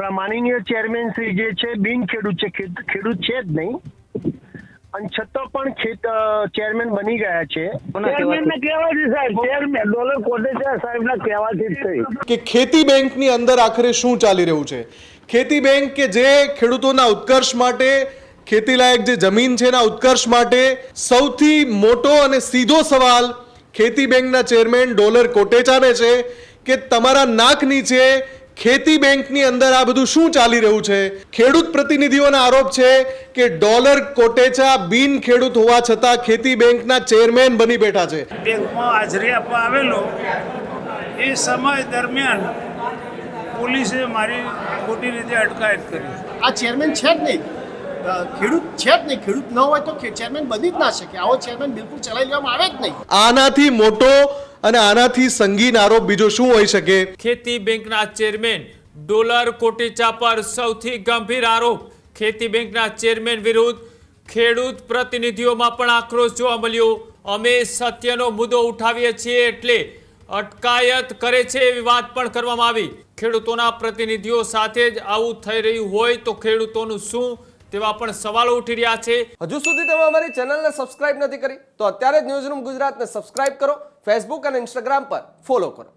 આપણા માનનીય ચેરમેન શ્રી જે છે બિન ખેડૂત છે, ખેડૂત છે જ નહીં, અને છતાં પણ ચેરમેન બની ગયા છે. ચેરમેનને કહેવાથી સાહેબ, ચેરમેન ડોલર કોટેચા સાહેબના કહેવાથી જ થઈ કે ખેતી બેંકની અંદર આખરે શું ચાલી રહ્યું છે. ખેતી બેંક કે જે ખેડૂતોના ઉત્કર્ષ માટે, ખેતીલાયક જે જમીન છે એના ઉત્કર્ષ માટે સૌથી મોટો અને સીધો સવાલ ખેતી બેંકના ચેરમેન ડોલર કોટેચાને છે કે તમારા નાક નીચે ખેતી બેંકની અંદર આ બધું શું ચાલી રહ્યું છે. ખેડૂત પ્રતિનિધિઓના આરોપ છે કે ડોલર કોટેચા બિન ખેડૂત હોવા છતાં ખેતી બેંકના ચેરમેન બની બેઠા છે. બેંકમાં હાજરી આપવા આવેલો એ સમય દરમિયાન પોલીસે મારી ખોટી રીતે અટકાયત કરી. આ ચેરમેન છે જ નહીં, ખેડૂત છે જ નહીં. ખેડૂત ન હોય તો ચેરમેન બની જ ના શકે. આવો ચેરમેન બિલકુલ ચલાવી લેવામાં આવે જ નહીં. આનાથી મોટો અને આનાથી સંગીન આરોપ બીજો શું હોઈ શકે. ખેતી બેંકના ચેરમેન ડોલર કોટેચા પર સૌથી ગંભીર આરોપ. ખેતી બેંકના ચેરમેન વિરુદ્ધ ખેડૂત પ્રતિનિધિઓમાં પણ આક્રોશ જોવા મળ્યો. અમે સત્યનો મુદ્દો ઉઠાવીએ છીએ એટલે અટકાયત કરે છે એવી વાત પણ કરવામાં આવી. ખેડૂતોના પ્રતિનિધિઓ સાથે જ આવું થઈ રહ્યું હોય તો ખેડૂતોનું શું, તેવા પણ સવાલો ઉઠી રહ્યા છે. હજુ સુધી તમે અમારી ચેનલને સબસ્ક્રાઇબ નથી કરી તો અત્યારે જ ન્યૂઝરૂમ ગુજરાતને સબસ્ક્રાઇબ કરો, ફેસબુક અને ઇન્સ્ટાગ્રામ પર ફોલો કરો.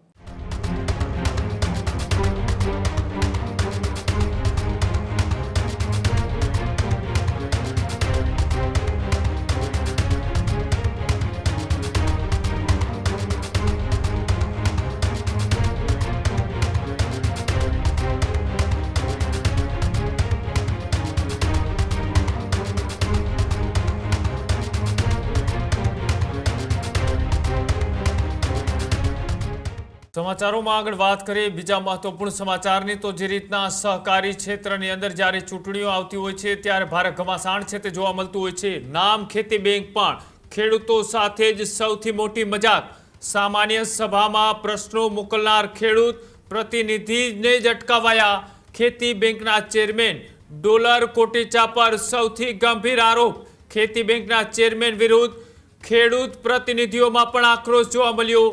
સમાચારોમાં આગળ વાત કરીએ બીજા મહત્વપૂર્ણ સમાચારની, તો જે રીતના સહકારી ક્ષેત્રની અંદર જ્યારે ચૂંટણીઓ આવતી હોય છે ત્યારે ભારે ઘમાસાણ છે તે જોવા મળતું હોય છે. નામ ખેતી બેંક પણ ખેડૂતો સાથે જ સૌથી મોટી મજાક. સામાન્ય સભામાં પ્રશ્નો મોકલનાર ખેડૂત પ્રતિનિધિને જ અટકાવાયા. ખેતી બેંકના ચેરમેન ડોલર કોટેચા પર સૌથી ગંભીર આરોપ. ખેતી બેંકના ચેરમેન વિરુદ્ધ ખેડૂત પ્રતિનિધિઓમાં પણ આક્રોશ જોવા મળ્યો.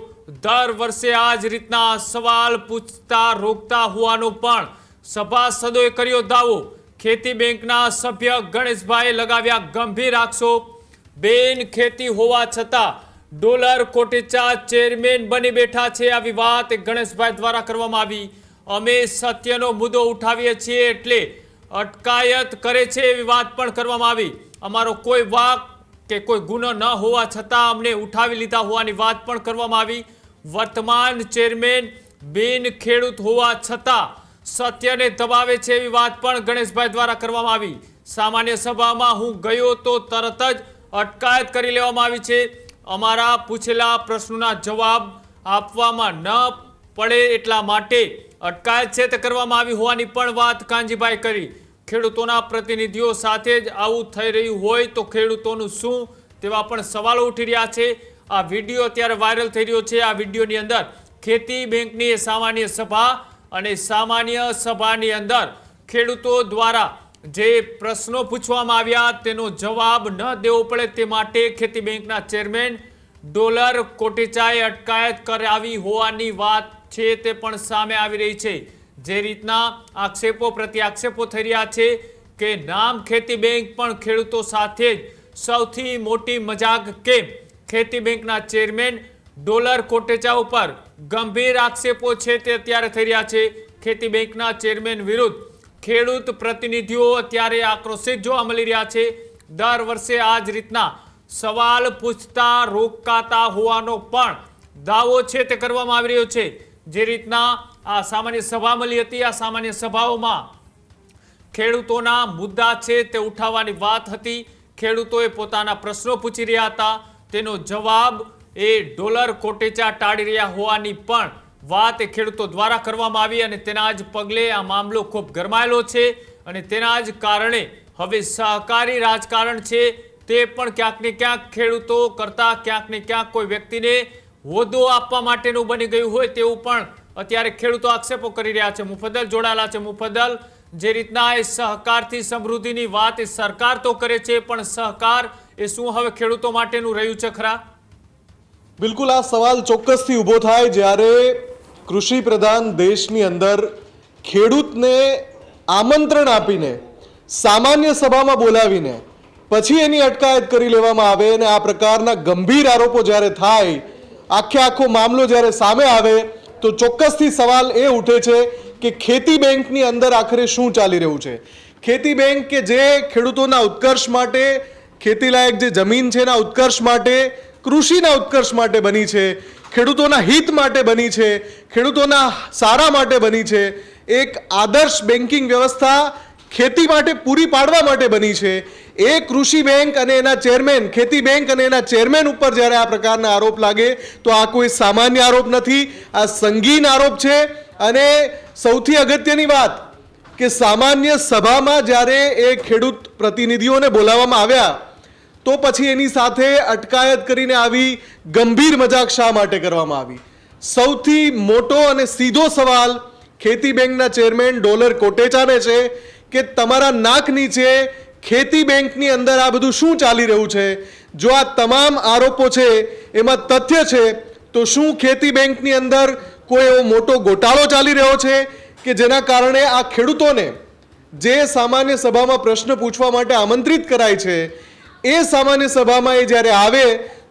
દર વર્ષે આ જ રીતના સવાલ પૂછતા રોકતા હોવાનો પણ સભાસદોએ કર્યો દાવો. ખેતી બેંકના સભ્ય ગણેશભાઈએ લગાવ્યા ગંભીર આક્ષેપ. બેન ખેતી હોવા છતાં ડોલર કોટેચા ચેરમેન બની બેઠા છે, આવી વાત ગણેશભાઈ દ્વારા કરવામાં આવી. અમે સત્યનો મુદ્દો ઉઠાવીએ છીએ એટલે અટકાયત કરે છે એવી વાત પણ કરવામાં આવી. અમારો કોઈ વાક કે કોઈ ગુનો ન હોવા છતાં અમને ઉઠાવી લીધા હોવાની વાત પણ કરવામાં આવી. વર્તમાન ચેરમેન બિન ખેડૂત હોવા છતાં સત્યને દબાવે છે એવી વાત પણ ગણેશભાઈ દ્વારા કરવામાં આવી. સામાન્ય સભામાં હું ગયો તો તરત જ અટકાયત કરી લેવામાં આવી છે. અમારા પૂછેલા પ્રશ્નોના જવાબ આપવામાં ન પડે એટલા માટે અટકાયત છે તે કરવામાં આવી હોવાની પણ વાત કાનજીભાઈ કરી. ખેડૂતોના પ્રતિનિધિઓ સાથે જ આવું થઈ રહ્યું હોય તો ખેડૂતોનું શું, તેવા પણ સવાલો ઉઠી રહ્યા છે. આ વિડીયો અત્યારે વાયરલ થઈ રહ્યો છે. આ વિડીયોની અંદર ખેતી બેંકની સામાન્ય સભા અને સામાન્ય સભાની અંદર ખેડૂતો દ્વારા જે પ્રશ્નો પૂછવામાં આવ્યા તેનો જવાબ ન દેવો પડે તે માટે ખેતી બેંકના ચેરમેન ડોલર કોટેચાએ અટકાયત કરાવી હોવાની વાત છે તે પણ સામે આવી રહી છે. જે રીતના આક્ષેપો પ્રતિ આક્ષેપો થઈ રહ્યા છે કે નામ ખેતી બેંક પણ ખેડૂતો સાથે જ સૌથી મોટી મજાક કેમ. ખેતી બેંકના ચેરમેન ડોલર કોટેચા ઉપર ગંભીર આક્ષેપો છે તે અત્યારે થઈ રહ્યા છે. ખેતી બેંકના ચેરમેન વિરુદ્ધ ખેડૂત પ્રતિનિધિઓ અત્યારે આક્રોશિત જોવા મળી રહ્યા છે. દર વર્ષે આ જ રીતના સવાલ પૂછતા રોકાતા હોવાનો પણ દાવો છે તે કરવામાં આવી રહ્યો છે. જે રીતના આ સામાન્ય સભા મળી હતી, આ સામાન્ય સભાઓમાં ખેડૂતોના મુદ્દા છે તે ઉઠાવવાની વાત હતી. ખેડૂતોએ પોતાના પ્રશ્નો પૂછી રહ્યા હતા, તેનો જવાબ એ ડોલર કોટેચા ટાળી રહ્યા હોવાની પણ વાત ખેડૂતો દ્વારા કરવામાં આવી અને તેના જ પગલે આ મામલો ખૂબ ગરમાયેલો છે અને તેના જ કારણે હવે સહકારી રાજકારણ છે તે પણ ક્યાંક ને ક્યાંક ખેડૂતો કરતા ક્યાંક ને ક્યાંક કોઈ વ્યક્તિને હોદ્દો આપવા માટેનું બની ગયું હોય તેવું પણ અત્યારે ખેડૂતો આક્ષેપો કરી રહ્યા છે. મુફદ્દલ જોડાયેલા છે. મુફદ્દલ, જે રીતના એ સહકારથી સમૃદ્ધિની વાત એ સરકાર તો કરે છે પણ સહકાર એ શું હવે ખેડૂતો માટેનું રહ્યું છે ખરા? બિલકુલ આ સવાલ ચોક્કસથી ઊભો થાય જ્યારે કૃષિ પ્રધાન દેશની અંદર ખેડૂતને આમંત્રણ આપીને સામાન્ય સભામાં બોલાવીને પછી એની અટકાયત કરી લેવામાં આવે અને આ પ્રકારના ગંભીર આરોપો જ્યારે થાય, આખો મામલો જ્યારે સામે આવે તો ચોક્કસથી સવાલ એ ઉઠે છે કે ખેતી બેંકની અંદર આખરે શું ચાલી રહ્યું છે. ખેતી બેંક કે જે ખેડૂતોના ઉત્કર્ષ માટે, ખેતીલાયક જે જમીન છે એના ઉત્કર્ષ માટે, કૃષિના ઉત્કર્ષ માટે બની છે, ખેડૂતોના હિત માટે બની છે, ખેડૂતોના સારા માટે બની છે, એક આદર્શ બેન્કિંગ વ્યવસ્થા ખેતી માટે પૂરી પાડવા માટે બની છે. એ કૃષિ બેંક અને એના ચેરમેન, ખેતી બેંક અને એના ચેરમેન ઉપર જ્યારે આ પ્રકારના આરોપ લાગે તો આ કોઈ સામાન્ય આરોપ નથી, આ સંગીન આરોપ છે. અને સૌથી અગત્યની વાત કે સામાન્ય સભામાં જ્યારે એ ખેડૂત પ્રતિનિધિઓને બોલાવવામાં આવ્યા તો પછી એની સાથે અટકાયત કરીને આવી ગંભીર મજાક શા માટે કરવામાં આવી? સૌથી મોટો અને સીધો સવાલ ખેતી બેંકના ચેરમેન ડોલર કોટેચાને છે કે તમારા નાક નીચે ખેતી બેંકની અંદર આ બધું શું ચાલી રહ્યું છે? જો આ તમામ આરોપો છે એમાં તથ્ય છે તો શું ખેતી બેંકની અંદર કોઈ એવો મોટો ગોટાળો ચાલી રહ્યો છે કે જેના કારણે આ ખેડૂતોને જે સામાન્ય સભામાં પ્રશ્ન પૂછવા માટે આમંત્રિત કરાય છે એ સામાન્ય સભામાં એ જ્યારે આવે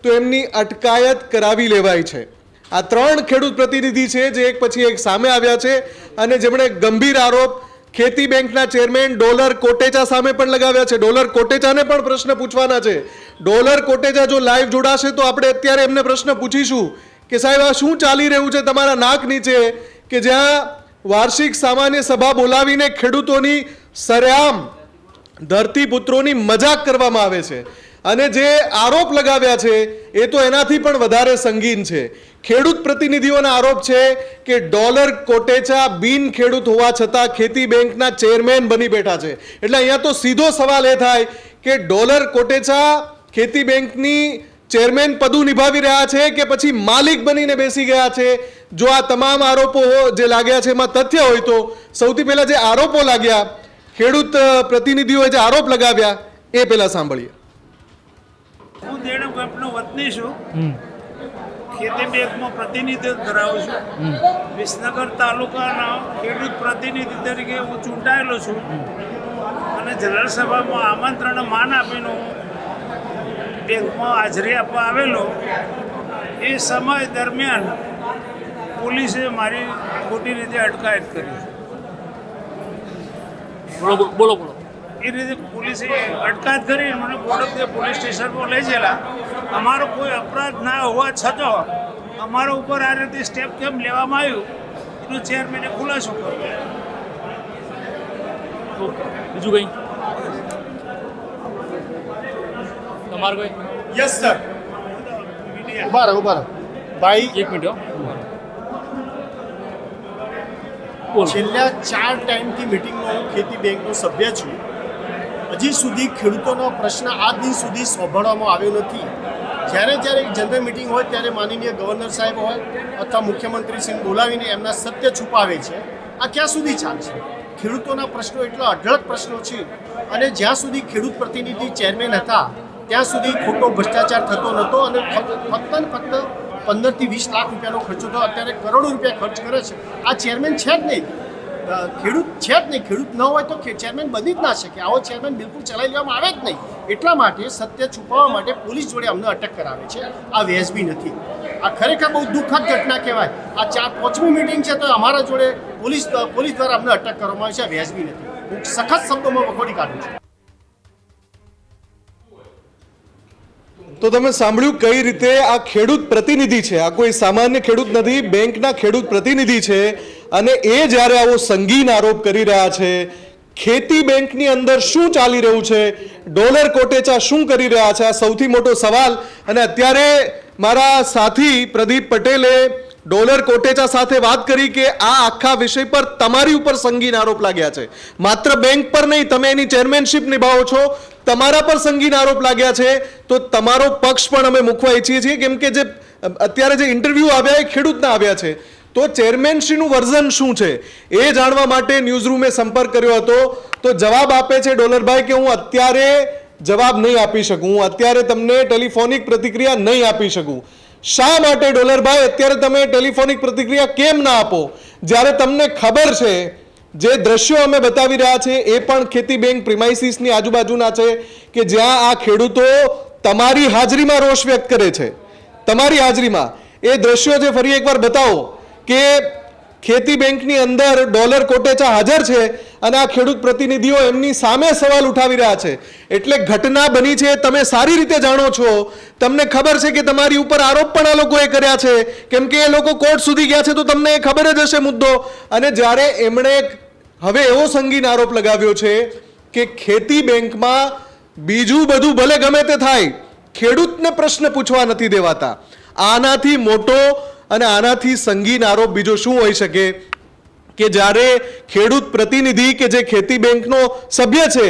તો એમની અટકાયત કરાવી લેવાય છે? આ 3 ખેડૂત પ્રતિનિધિ છે જે એક પછી એક સામે આવ્યા છે અને જેમણે ગંભીર આરોપ ખેતી બેંકના ચેરમેન ડોલર કોટેચા સામે પણ લગાવ્યા છે. ડોલર કોટેચાને પણ પ્રશ્ન પૂછવાના છે. ડોલર કોટેચા જો લાઈવ જોડાશે તો આપણે અત્યારે એમને પ્રશ્ન પૂછીશું કે સાહેબ આ શું ચાલી રહ્યું છે તમારા નાક નીચે કે જ્યાં વાર્ષિક સામાન્ય સભા બોલાવીને ખેડૂતોની સરેઆમ ધરતીપુત્રોની મજાક કરવામાં આવે છે અને જે આરોપ લગાવ્યા છે એ તો એનાથી પણ વધારે સંગીન છે. ખેડૂત પ્રતિનિધિઓના આરોપ છે કે ડોલર કોટેચા બિન ખેડૂત હોવા છતાં ખેતી બેંકના ચેરમેન બની બેઠા છે. એટલે અહીંયા તો સીધો સવાલ એ થાય કે ડોલર કોટેચા ખેતી બેંકની ચેરમેન પદું નિભાવી રહ્યા છે કે પછી માલિક બનીને બેસી ગયા છે? જો આ તમામ આરોપો જે લાગ્યા છે એમાં તથ્ય હોય તો સૌથી પહેલા જે આરોપો લાગ્યા, ખેડૂત પ્રતિનિધિઓએ જે આરોપ લગાવ્યા એ પહેલા સાંભળીએ. હું દેણ ગામનો વતની છું. ખેતી બેંકમાં પ્રતિનિધિત્વ ધરાવું છું. વિસનગર તાલુકાના ખેડૂત પ્રતિનિધિ તરીકે હું ચૂંટાયેલો છું અને જનરલ સભામાં આમંત્રણ માન આપીને હું બેંકમાં હાજરી આપવા આવેલો. એ સમય દરમિયાન પોલીસે મારી ખોટી રીતે અટકાયત કરી. બોલો. એ રીતે પોલીસે અટકાયત કરી મને બોડકદેવ પોલીસ સ્ટેશનમાં લઈ ગયેલા. અમારો કોઈ અપરાધ ના હોવા છતાં અમારા ઉપર આ રીતે સ્ટેપ કેમ લેવામાં આવ્યું એનો ચેરમેને ખુલાસો કર્યો. બીજું કંઈ તમારું કોઈ? Yes sir. ઉભા રહો ભાઈ. 1 મિનિટ. છેલ્લા 4 ટાઈમથી મિટિંગમાં હું ખેતી બેંકનો સભ્ય છું. હજી સુધી ખેડૂતોનો પ્રશ્ન આજ દિન સુધી સાંભળવામાં આવ્યો નથી. જ્યારે જનરલ મિટિંગ હોય ત્યારે માનનીય ગવર્નર સાહેબ હોય અથવા મુખ્યમંત્રીશ્રીને બોલાવીને એમના સત્ય છુપાવે છે. આ ક્યાં સુધી ચાલશે? ખેડૂતોના પ્રશ્નો એટલા અઢળક પ્રશ્નો છે અને જ્યાં સુધી ખેડૂત પ્રતિનિધિ ચેરમેન હતા ત્યાં સુધી ખોટો ભ્રષ્ટાચાર થતો નહોતો અને ફક્ત 15 થી 20 લાખ રૂપિયાનો ખર્ચો તો અત્યારે કરોડો રૂપિયા ખર્ચ કરે છે. આ ચેરમેન છે જ નહીં, ખેડૂત છે જ નહીં. ખેડૂત ન હોય તો ચેરમેન બની જ ના શકે. આવો ચેરમેન બિલકુલ ચલાવી લેવામાં આવે જ નહીં. એટલા માટે સત્ય છુપાવવા માટે પોલીસ જોડે અમને અટક કરાવે છે. આ વ્યાજબી નથી. આ ખરેખર બહુ દુઃખદ ઘટના કહેવાય. આ 5મી મિટિંગ છે તો અમારા જોડે પોલીસ દ્વારા અમને અટક કરવામાં આવે છે. આ વ્યાજબી નથી. હું સખત શબ્દોમાં વખોડી કાઢું છું. તો તમે સાંભળ્યું કઈ રીતે આ ખેડૂત પ્રતિનિધિ છે, આ કોઈ સામાન્ય ખેડૂત નથી, બેંકના ખેડૂત પ્રતિનિધિ છે અને એ જ્યારે આવો સંગીન આરોપ કરી રહ્યા છે. ખેતી બેંકની અંદર શું ચાલી રહ્યું છે, ડોલર કોટેચા શું કરી રહ્યા છે, આ સૌથી મોટો સવાલ. અને અત્યારે મારા સાથી પ્રદીપ પટેલે ડોલર કોટેચા સાથે વાત કરી કે આ આખા વિષય પર તમારી ઉપર સંગીન આરોપ લાગ્યા છે. માત્ર બેંક પર નહીં, તમે એની ચેરમેનશિપ નિભાવો છો, તમારા પર સંગીન આરોપ લાગ્યા છે. તો તમારો પક્ષ પણ અમે મૂકવા ઈચ્છીએ છીએ કેમ કે જે અત્યારે જે ઇન્ટરવ્યૂ આવ્યા એ ખેડૂતના આવ્યા છે. તો ચેરમેનશ્રીનું વર્ઝન શું છે એ જાણવા માટે ન્યૂઝરૂમે સંપર્ક કર્યો હતો. તો જવાબ આપે છે ડોલરભાઈ કે હું અત્યારે જવાબ નહીં આપી શકું, હું અત્યારે તમને ટેલિફોનિક પ્રતિક્રિયા નહીં આપી શકું. શા માટે ડોલરભાઈ અત્યારે તમે ટેલિફોનિક પ્રતિક્રિયા કેમ ના આપો જ્યારે તમને ખબર છે જે દ્રશ્યો અમે બતાવી રહ્યા છે એ પણ ખેતી બેંક પ્રિમાઇસીસની આજુબાજુના છે કે જ્યાં આ ખેડૂતો તમારી હાજરીમાં રોષ વ્યક્ત કરે છે, તમારી હાજરીમાં. એ દ્રશ્યો જે ફરી એકવાર બતાવો કે ખેતી બેંકની અંદર ડોલર કોટેચા હાજર છે અને આ ખેડૂત પ્રતિનિધિઓ એમની સામે સવાલ ઉઠાવી રહ્યા છે. એટલે ઘટના બની છે, તમે સારી રીતે જાણો છો, તમને ખબર છે કે તમારી ઉપર આરોપ પણ આ લોકોએ કર્યા છે, કેમ કે એ લોકો કોર્ટ સુધી ગયા છે, તો તમને ખબર જ હશે મુદ્દો. અને જ્યારે એમણે હવે એવો સંગીન આરોપ લગાવ્યો છે કે ખેતી બેંકમાં બીજું બધું ભલે ગમે તે થાય, ખેડૂતને પ્રશ્ન પૂછવા નથી દેવાતા. આનાથી મોટો અને આનાથી સંગીન આરોપ બીજો શું હોઈ શકે કે જ્યારે ખેડૂત પ્રતિનિધિ કે જે ખેતી બેંકનો સભ્ય છે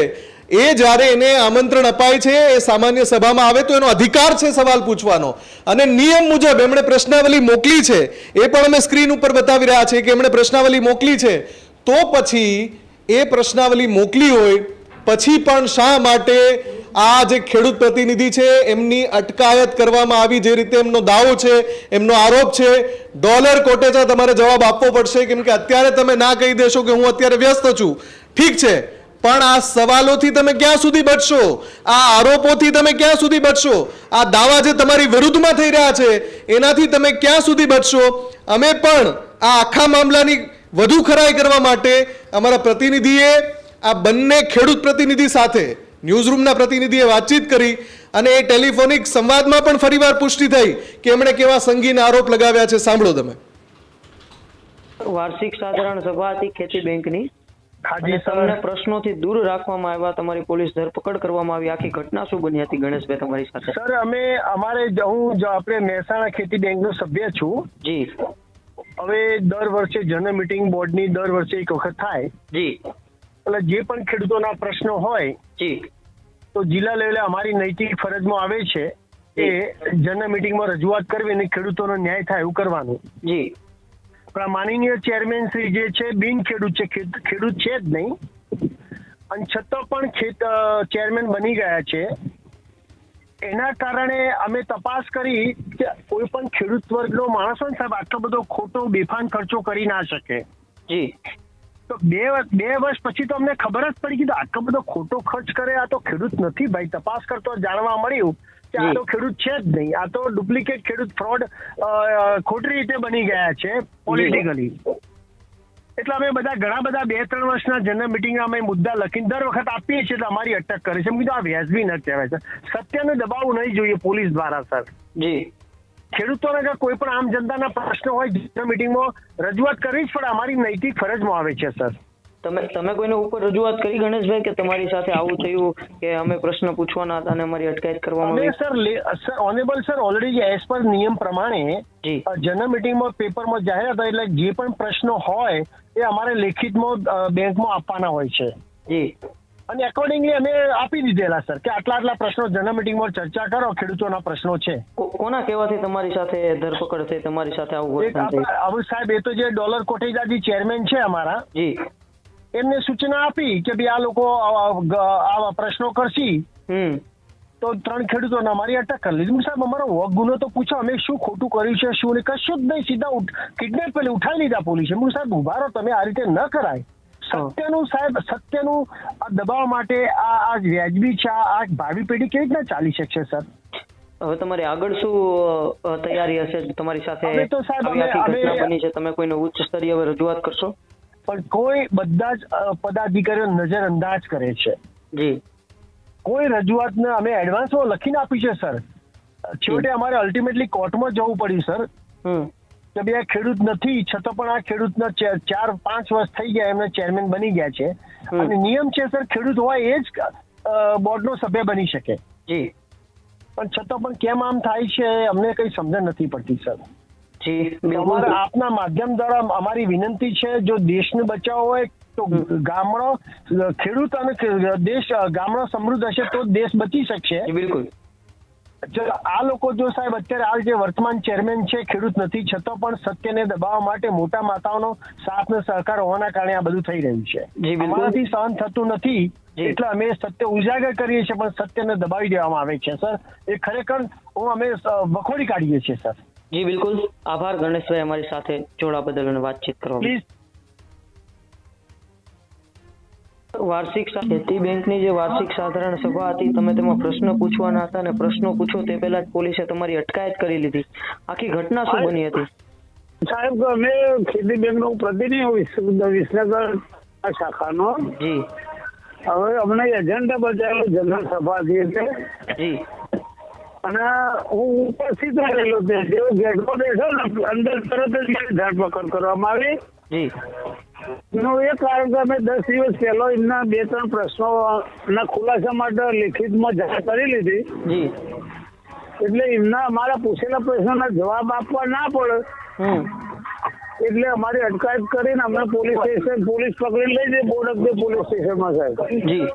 એ જ્યારે એને આમંત્રણ અપાય છે, એ સામાન્ય સભામાં આવે તો એનો અધિકાર છે સવાલ પૂછવાનો, અને નિયમ મુજબ એમણે પ્રશ્નાવલી મોકલી છે, એ પણ અમે સ્ક્રીન ઉપર બતાવી રહ્યા છીએ કે એમણે પ્રશ્નાવલી મોકલી છે. તો પછી એ પ્રશ્નાવલી મોકલી હોય પછી પણ શા માટે આ જે ખેડૂત પ્રતિનિધિ છે એમની અટકાયત કરવામાં આવી? જે રીતે એમનો દાવો છે, એમનો આરોપ છે, ડોલર કોટેચા તમારે જવાબ આપવો પડશે, કેમ કે અત્યારે તમે ના કહી દેશો કે હું અત્યારે વ્યસ્ત છું, ઠીક છે, પણ આ સવાલોથી તમે ક્યાં સુધી બચશો? આ આરોપોથી તમે ક્યાં સુધી બચશો? આ દાવા જે તમારી વિરુદ્ધમાં થઈ રહ્યા છે એનાથી તમે ક્યાં સુધી બચશો? અમે પણ આ આખા મામલાની વધુ ખરાઈ કરવા માટે અમારા પ્રતિનિધિએ આ બંને ખેડૂત પ્રતિનિધિ સાથે ન્યૂઝરૂમના પ્રતિનિધિએ વાતચીત કરી અને એ ટેલિફોનિક સંવાદમાં પણ ફરીવાર પુષ્ટિ થઈ કે એમણે કેવા સંગીન આરોપ લગાવ્યા છે. સાંભળો તમે. વાર્ષિક સાધારણ સભા હતી ખેતી બેંકની, હાજી અને તમને પ્રશ્નોથી દૂર રાખવામાં આવ્યા, તમારી પોલીસ ધરપકડ કરવામાં આવી. આખી ઘટના શું બની હતી ગણેશભાઈ તમારી સાથે? સર, હું આપણે મહેસાણા ખેતી બેંકનો સભ્ય છું. જી હવે દર વર્ષે જનરલ મીટિંગ બોર્ડની દર વર્ષે એક વખત થાય, જી એટલે જે પણ ખેડૂતોના પ્રશ્નો હોય જી તો જિલ્લા લેવલે અમારી નૈતિક ફરજમાં આવે છે એ જનરલ મીટિંગમાં રજૂઆત કરવી અને ખેડૂતોનો ન્યાય થાય એવું કરવાનું. જી પણ આ માનનીય ચેરમેન શ્રી જે છે બિન ખેડૂત છે, ખેડૂત છે જ નહીં, અને છતાં પણ ચેરમેન બની ગયા છે. એના કારણે અમે તપાસ કરી કે કોઈ પણ ખેડૂત વર્ગનો માણસ હોય ને સાહેબ, આટલો બધો ખોટો બેફાન ખર્ચો કરી ના શકે. જી તો બે વર્ષ પછી તો અમને ખબર જ પડી કે આટલો બધો ખોટો ખર્ચ કરે આ તો ખેડૂત નથી ભાઈ. તપાસ કરતો જાણવા મળ્યું કે આ તો ખેડૂત છે જ નહીં, આ તો ડુપ્લિકેટ ખેડૂત, ફ્રોડ, ખોટી રીતે બની ગયા છે પોલિટિકલી. એટલે અમે ઘણા બધા 2-3 વર્ષના જનરલ મિટિંગમાં અમે મુદ્દા લખીને દર વખત આપીએ છીએ, એટલે અમારી અટક કરે છે. એમ કીધું આ વ્યાજબી ન કહેવાય સર, સત્યને દબાવવું નહીં જોઈએ પોલીસ દ્વારા સર. જી ખેડૂતોને કોઈ પણ આમ જનતાના પ્રશ્નો હોય જનરલ મિટિંગમાં રજૂઆત કરવી જ પડે, અમારી નૈતિક ફરજમાં આવે છે સર. તમે કોઈને ઉપર રજૂઆત કરી ગણેશભાઈ કે તમારી સાથે આવું થયું કે અમે પ્રશ્ન પૂછવાના હતા અને અમારી અટકાયત કરવામાં આવી? Sir honourable sir, already as per નિયમ પ્રમાણે જી જનરલ મિટિંગમાં પેપરમાં જાહેરાત હોય એટલે જે પણ પ્રશ્નો હોય એ અમારે લેખિતમાં બેંકમાં આપવાના હોય છે. જી અને એકોર્ડિંગલી અમે આપી દીધેલા સર કે આટલા પ્રશ્નો જનરલ મિટિંગમાં ચર્ચા કરો, ખેડૂતોના પ્રશ્નો છે. કોના કહેવાથી તમારી સાથે ધરપકડ થઈ, તમારી સાથે આવું વર્તન થયું? આવું સાહેબ, એ તો જે ડોલર કોટેચાજી ચેરમેન છે અમારા, જી એમને સૂચના આપી કે ભાઈ આ લોકો આવા પ્રશ્નો કરશી તો 3 ખેડૂતોને અમારી અટક કરી લીધી. સાહેબ અમારો વોક ગુનો તો પૂછો, અમે શું ખોટું કર્યું છે શું નહીં, કશું જ નહીં, સીધા કિડનેપ પેલી ઉઠાવી લીધા પોલીસે. સાહેબ ઉભા રહો, તમે આ રીતે ન કરાય. સત્યનું સાહેબ, સત્યનું દબાવ માટે આ વ્યાજબી છે. આ ભાવિ પેઢી કેવી રીતના ચાલી શકશે સર? હવે તમારી આગળ શું તૈયારી હશે? તમારી સાથે ઘટના બની છે, તમે કોઈને ઉચ્ચ સ્તરીય હવે રજૂઆત કરશો? પણ કોઈ બધા જ પદાધિકારીઓ નજર અંદાજ કરે છે. જી કોઈ રજૂઆતને અમે એડવાન્સમાં લખીને આપી છે સર. છેવટે અમારે અલ્ટિમેટલી કોર્ટમાં જવું પડ્યું સર કે ભાઈ આ ખેડૂત નથી, છતાં પણ આ ખેડૂતના 4-5 વર્ષ થઈ ગયા, એમને ચેરમેન બની ગયા છે. અને નિયમ છે સર, ખેડૂત હોય એ જ બોર્ડનો સભ્ય બની શકે. જી પણ છતાં પણ કેમ આમ થાય છે અમને કઈ સમજણ નથી પડતી સર. જી આપના માધ્યમ દ્વારા અમારી વિનંતી છે, જો દેશને બચાવવો હોય તો ગામડો ખેડૂત અને દેશ ગામડો સમૃદ્ધ હશે તો દેશ બચી શકશે. બિલકુલ. આ લોકો જો સાહેબ અત્યારે આ જે વર્તમાન ચેરમેન છે ખેડૂત નથી, છતાં પણ સત્યને દબાવવા માટે મોટા માતાઓનો સાથ ને સહકાર હોવાના કારણે આ બધું થઈ રહ્યું છે. અમારાથી સહન થતું નથી એટલે અમે સત્ય ઉજાગર કરીએ છીએ, પણ સત્યને દબાવી દેવામાં આવે છે સર. એ ખરેખર અમે વખોડી કાઢીએ છીએ સર. જી બિલકુલ. આભાર ગણેશભાઈ અમારી સાથે જોડા બદલ અને વાતચીત કરવા. પ્લીઝ. ખેતી બેંકની જે વાર્ષિક સાધારણ સભા હતી, તમે તેમાં પ્રશ્ન પૂછવાના હતા અને પ્રશ્નો પૂછો તે પહેલા જ પોલીસે તમારી અટકાયત કરી લીધી. આખી ઘટના શું બની હતી? સાહેબ અમે ખેતી બેંક નો પ્રતિનિધિ વિસનગર શાખાનો. જી હવે અમને એજન્ડા બતાવ્યો જનરલ સભા હતી એટલે. જી અને હું ઉપસ્થિત રહેલો જેવો ગેટમાં બેઠો ને અંદર તરત જ મારી ધરપકડ કરવામાં આવી. જી એનું એ કારણ કે અમે 10 દિવસ પહેલા એમના 2-3 પ્રશ્નોના ખુલાસા માટે લિખિતમાં જાહેર કરી લીધી. જી એટલે એમના અમારા પૂછેલા પ્રશ્નોના જવાબ આપવા ના પડે એટલે અમારી અટકાયત કરીને અમને પોલીસ પકડી લઈ જઈ બોડક પોલીસ સ્ટેશનમાં સાહેબ. જી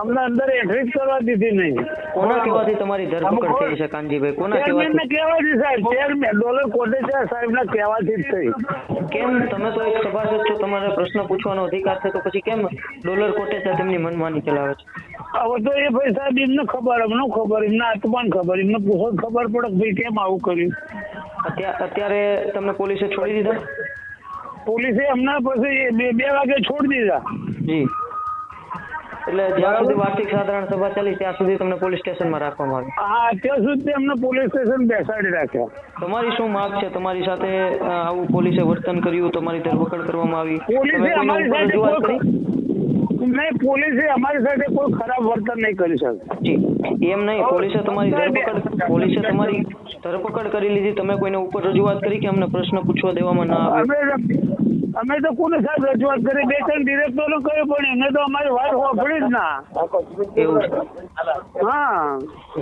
અમને અંદર એન્ટ્રી કરવા દીધી નહીં. કોના કહેવાથી તમારી ધરપકડ થઈ છે કાનજીભાઈ? કોના કહેવાથી? કહેવાથી સાહેબ, ચેરમેન ડોલર કોટેચા સાહેબના કહેવાથી જ થઈ. કેમ? તમે તો એક સભાસદ છો, તમારે પ્રશ્ન પૂછવાનો અધિકાર છે, તો પછી કેમ ડોલર કોટેચા તેમની મનમાની ચલાવે છે? હવે તો એ ભાઈ સાહેબ એમને ખબર, અમને ખબર, એમના આત્માને ખબર, એમને પૂછો ખબર પડે ભાઈ કેમ આવું કર્યું. અત્યારે તમને પોલીસે છોડી દીધા? પોલીસે અમને પછી 2 વાગે છોડી દીધા. જી એટલે જ્યાં સુધી વાર્ષિક સાધારણ સભા ચાલી ત્યાં સુધી તમને પોલીસ સ્ટેશનમાં રાખવામાં આવી? હા, ત્યાં સુધી અમને પોલીસ સ્ટેશન બેસાડી રાખ્યા. તમારી શું માંગ છે? તમારી સાથે આવું પોલીસે વર્તન કર્યું, તમારી ધરપકડ કરવામાં આવી, પોલીસે અમારી સાથે રજૂઆત કરી? નહીં, પોલીસે અમારી સાથે કોઈ ખરાબ વર્તન નહીં કરી શકે. જી એમ નહીં, પોલીસે તમારી ધરપકડ કરી લીધી, તમે કોઈને ઉપર રજૂઆત કરી કે અમને પ્રશ્ન પૂછવા દેવામાં ના આવે? અમે તો કોને સાહેબ રજૂઆત કરી, 2-3 ડિરેક્ટરો કહ્યું પણ એમને તો અમારી વાત સાંભળી જ ના. એવું છે? હા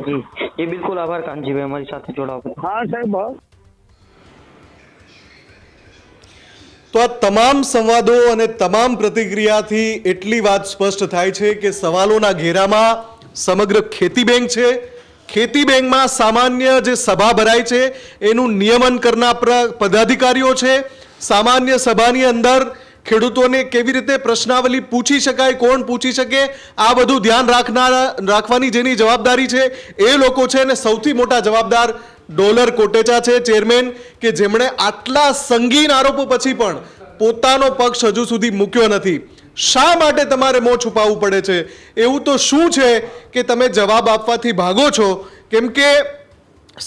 જી એ બિલકુલ આભાર કાનજીભાઈ અમારી સાથે જોડાવા. હા સાહેબ. તો આ તમામ સંવાદો અને તમામ પ્રતિક્રિયાથી એટલી વાત સ્પષ્ટ થાય છે કે સવાલોના ઘેરામાં સમગ્ર ખેતી બેંક છે. ખેતી બેંકમાં સામાન્ય જે સભા ભરાય છે એનું નિયમન કરનાર પદાધિકારીઓ છે. સામાન્ય સભાની અંદર ખેડૂતોને કેવી રીતે પ્રશ્નાવલી પૂછી શકાય, કોણ પૂછી શકે, આ બધું ધ્યાન રાખવાની જેની જવાબદારી છે એ લોકો છે. અને સૌથી મોટા જવાબદાર ડોલર કોટેચા છે, ચેરમેન, કે જેમણે આટલા સંગીન આરોપો પછી પણ પોતાનો પક્ષ હજુ સુધી મૂક્યો નથી. શા માટે તમારે મોં છુપાવવું પડે છે? એવું તો શું છે કે તમે જવાબ આપવાથી ભાગો છો? કેમ કે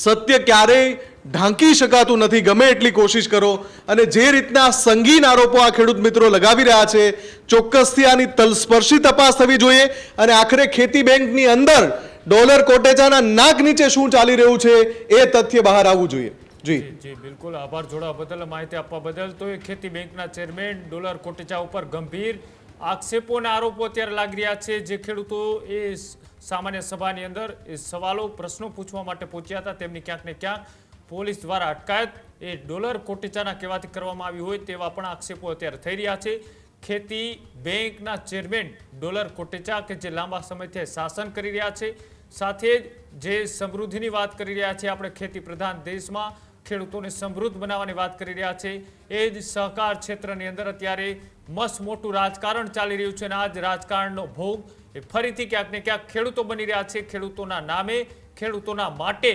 સત્ય ક્યારેય ઢાંકી શકાતું નથી, ગમે એટલી કોશિશ કરો. અને જે રીતના સંગીન આરોપો આ ખેડૂત મિત્રો લગાવી રહ્યા છે, ચોક્કસથી આની તલસ્પર્શી તપાસ થવી જોઈએ. અને આખરે ખેતી બેંકની અંદર ડોલર કોટેચાના નાક નીચે શું ચાલી રહ્યું છે એ તથ્ય બહાર આવવું જોઈએ. જી બિલકુલ આભાર જોડાવા બદલ, માહિતી આપવા બદલ. તો એ ખેતી બેંકના ચેરમેન ડોલર કોટેચા ઉપર ગંભીર આક્ષેપો અને આરોપો અત્યારે લાગી રહ્યા છે. જે ખેડૂતો એ સામાન્ય સભાની અંદર એ સવાલો પ્રશ્નો પૂછવા માટે પહોંચ્યા હતા, તેમની ક્યાંક ને ક્યાંક પોલીસ દ્વારા અટકાયત એ ડોલર કોટેચાના કહેવાથી કરવામાં આવી હોય તેવા પણ આક્ષેપો અત્યારે થઈ રહ્યા છે. ખેતી બેંકના ચેરમેન ડોલર કોટેચા કે જે લાંબા સમયથી શાસન કરી રહ્યા છે, સાથે જે સમૃદ્ધિની વાત કરી રહ્યા છે, આપણે ખેતી પ્રધાન દેશમાં ખેડૂતોને સમૃદ્ધ બનાવવાની વાત કરી રહ્યા છે, એ જ સહકાર ક્ષેત્રની અંદર અત્યારે મસ્ત મોટું રાજકારણ ચાલી રહ્યું છે. અને આ જ રાજકારણનો ભોગ એ ફરીથી ક્યાંક ને ક્યાંક ખેડૂતો બની રહ્યા છે. ખેડૂતોના નામે, ખેડૂતોના માટે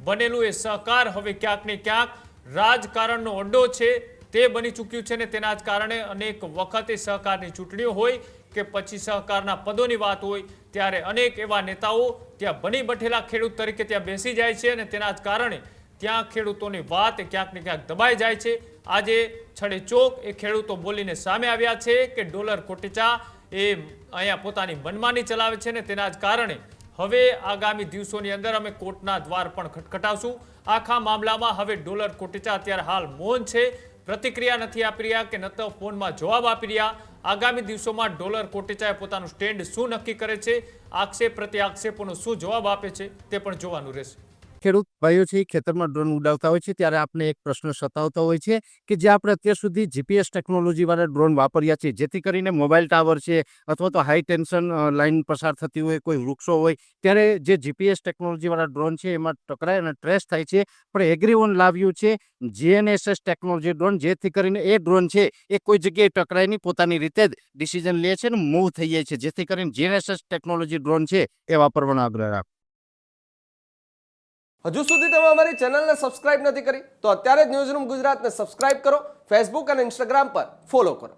બનેલું એ સહકાર હવે ક્યાંક ને ક્યાંક રાજકારણનો અડ્ડો છે તે બની ચૂક્યું છે. ને તેના જ કારણે અનેક વખતે સહકારની ચૂંટણીઓ હોય કે પછી સહકારના પદોની વાત હોય ત્યારે અનેક એવા નેતાઓ ત્યાં બની બેઠેલા ખેડૂત તરીકે ત્યાં બેસી જાય છે અને તેના જ કારણે ત્યાં ખેડૂતોની વાત ક્યાંક ને ક્યાંક દબાઈ જાય છે. આજે છડેચોક એ ખેડૂતો બોલીને સામે આવ્યા છે કે ડોલર કોટેચા એ અહીંયા પોતાની મનમાની ચલાવે છે ને તેના જ કારણે હવે આગામી દિવસોની અંદર અમે કોર્ટના દ્વાર પણ ખટખટાવશું. આખા મામલામાં હવે ડોલર કોટેચા અત્યારે હાલ મૌન છે, પ્રતિક્રિયા નથી આપી રહ્યા કે ન તો ફોનમાં જવાબ આપી રહ્યા. આગામી દિવસોમાં ડોલર કોટેચાએ પોતાનું સ્ટેન્ડ શું નક્કી કરે છે, આક્ષેપ પ્રતિ આક્ષેપોનો શું જવાબ આપે છે તે પણ જોવાનું રહેશે. ખેડૂત ભાઈઓ છે ખેતરમાં ડ્રોન ઉડાવતા હોય છે ત્યારે આપણે એક પ્રશ્ન સતાવતો હોય છે કે જે આપણે અત્યાર સુધી જીપીએસ ટેકનોલોજી વાળા ડ્રોન વાપર્યા છે, જેથી કરીને મોબાઈલ ટાવર છે અથવા તો હાઈ ટેન્શન લાઇન પસાર થતી હોય, કોઈ વૃક્ષો હોય, ત્યારે જે જીપીએસ ટેકનોલોજી વાળા ડ્રોન છે એમાં ટકરાય અને ટ્રેસ થાય છે. પણ એગ્રીવન લાવ્યું છે જીએનએસએસ ટેકનોલોજી ડ્રોન, જેથી કરીને એ ડ્રોન છે એ કોઈ જગ્યાએ ટકરાય નહીં, પોતાની રીતે જ ડિસિઝન લે છે અને મૂવ થઈ જાય છે, જેથી કરીને જીએનએસએસ ટેકનોલોજી ડ્રોન છે એ વાપરવાનો આગ્રહ રાખો. હજુ સુધી તમે અમારી ચેનલને સબસ્ક્રાઇબ નથી કરી તો અત્યારે જ ન્યૂઝરૂમ ગુજરાતને સબસ્ક્રાઇબ કરો, ફેસબુક અને ઇન્સ્ટાગ્રામ પર ફોલો કરો.